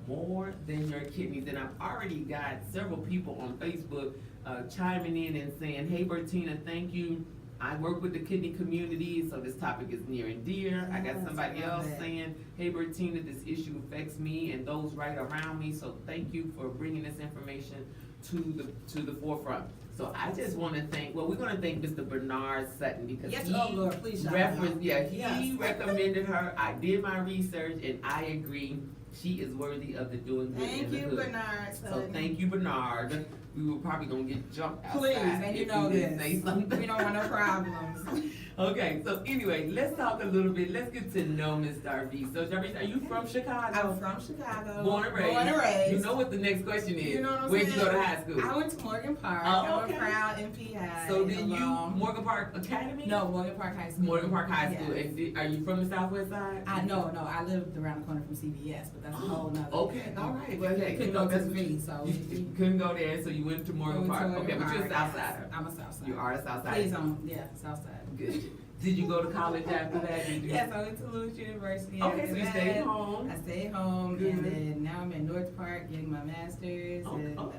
more than your kidneys. And I've already got several people on Facebook chiming in and saying, hey, Bertina, thank you. I work with the kidney community, so this topic is near and dear. I got somebody else saying, hey, Bertina, this issue affects me and those right around me, so thank you for bringing this information to the forefront. So I just want to thank, well, we're going to thank Mr. Bernard Sutton because yes, he Lord, please he recommended her. I did my research and I agree. She is worthy of the doing good. Thank you, Bernard. So thank you, Bernard. We were probably gonna get jumped outside. Please, and you know this. Say something. We don't want no problems. Okay, so anyway, let's talk a little bit. Let's get to know Miss Darby. So Darby, are you from Chicago? I'm from Chicago. Born and raised. Born and raised. You know what the next question is. You know what I'm Where'd saying? you go to high school? I went to Morgan Park. Oh, okay. I'm a proud MP high. So did you Morgan Park Academy? No, Morgan Park High School. Morgan Park High School. Yes. And are you from the Southwest side? No, I lived around the corner from CBS, but that's a whole nother. Okay, all right. Well, hey, couldn't go to the V, so you couldn't go there, so you went to Morgan Park. Okay, but you're a Southsider. I'm a Southsider. You are a Southsider. Please Southside. Good. Did you go to college after that? Yes, I went to Lewis University. Okay, so you stayed home. I stayed home, Good. and then now I'm in North Park getting my master's. Oh, and, all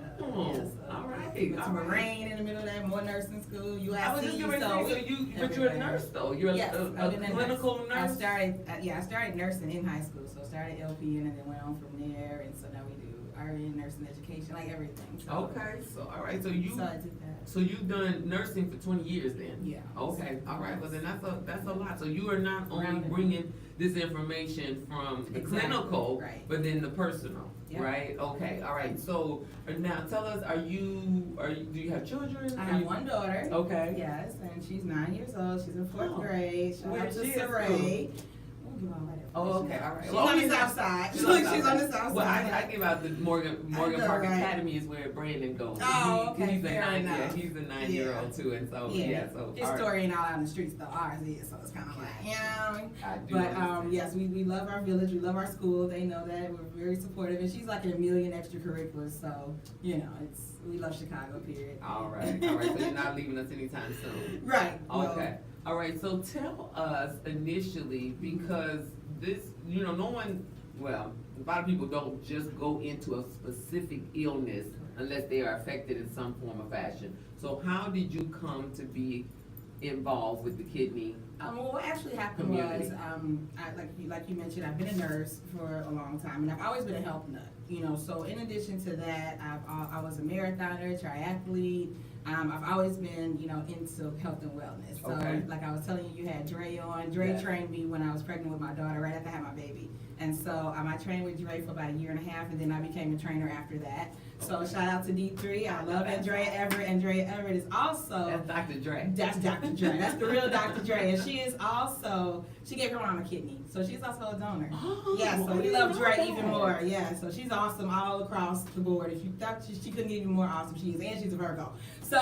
right. Went to Moraine in the middle of that, more nursing school, USC. I was just getting ready but you're a nurse though. You're a clinical nurse. I started nursing in high school, so I started LPN and then went on from there, and so now we do RN nursing education, like everything. So, okay, so all right, so I did that. So you've done nursing for 20 years then? Yeah. Okay, all right, well then that's a lot. So you are not only bringing this information from the clinical, right, but then the personal, yep, right? Okay, all right. So now tell us, do you have children? I have one daughter. Okay. Yes, and she's 9 years old. She's in fourth grade. Where is she? Oh, okay, all right. She's on the south side. She's on the south side. Well, I give out the Morgan Park Academy is where Brandon goes. Oh, okay, he's fair enough. Yeah, he's a 9-year-old too, and so so his story ain't all out in the streets though. Ours is, so it's kind of like, But yes, we love our village. We love our school. They know that. We're very supportive, and she's like in a million extracurriculars. So we love Chicago. Period. All right. So you're not leaving us anytime soon. Right. Okay. All right. So tell us initially, because this, no one, well, a lot of people don't just go into a specific illness unless they are affected in some form or fashion. So how did you come to be involved with the kidney? Well, what actually happened was, like you mentioned, I've been a nurse for a long time, and I've always been a health nut. So in addition to that, I was a marathoner, triathlete. I've always been, into health and wellness. So, like I was telling you, you had Dre on. Dre trained me when I was pregnant with my daughter, right after I had my baby. And so I trained with Dre for about 1.5 years, and then I became a trainer after that. So shout out to D3. I love Andrea Everett. Andrea Everett is also... That's Dr. Dre. That's Dr. Dre. That's the real Dr. Dre. And she is also... She gave her mom a kidney. So she's also a donor. Oh, yeah, so we love Dre even more. Yeah, so she's awesome all across the board. If you thought she couldn't get even more awesome, she is. And she's a Virgo. So,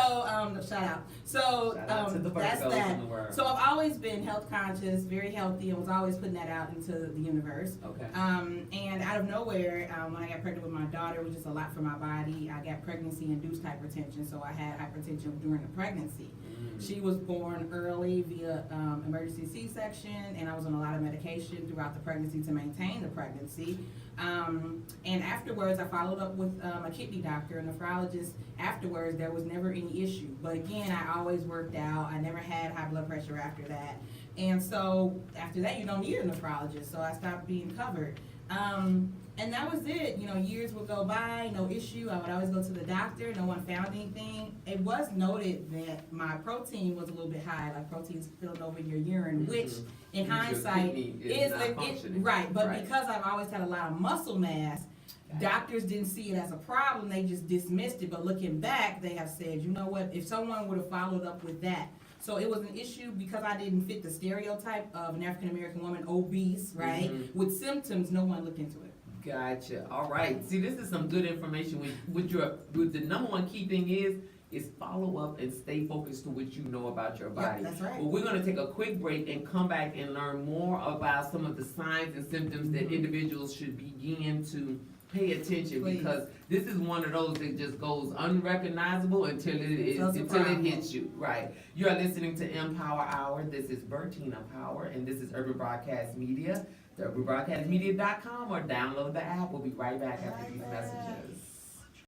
shout out. So, shout out to the that's Virgos that. in the world. So I've always been health conscious, very healthy, and was always putting that out into the universe. Okay. And out of nowhere, when I got pregnant with my daughter, it was just a lot for my body. I got pregnancy-induced hypertension, so I had hypertension during the pregnancy. She was born early via emergency C-section, and I was on a lot of medication throughout the pregnancy to maintain the pregnancy. And afterwards, I followed up with a kidney doctor, a nephrologist. Afterwards, there was never any issue. But again, I always worked out. I never had high blood pressure after that. And so after that, you don't need a nephrologist, so I stopped being covered. And that was it. Years would go by, no issue. I would always go to the doctor. No one found anything. It was noted that my protein was a little bit high, like protein's spilling over your urine, which in hindsight is right. But because I've always had a lot of muscle mass, doctors didn't see it as a problem. They just dismissed it. But looking back, they have said, you know what? If someone would have followed up with that. So it was an issue because I didn't fit the stereotype of an African-American woman, obese, right? With symptoms, no one looked into it. Gotcha. All right. See, this is some good information. With the number one key thing is follow up and stay focused to what you know about your body. Yep, that's right. Well, we're going to take a quick break and come back and learn more about some of the signs and symptoms that individuals should begin to pay attention, because this is one of those that just goes unrecognizable until it hits you. Right. You are listening to Empower Hour. This is Bertina Power, and this is Urban Broadcast Media. www.broadcastmedia.com or download the app. We'll be right back after these messages.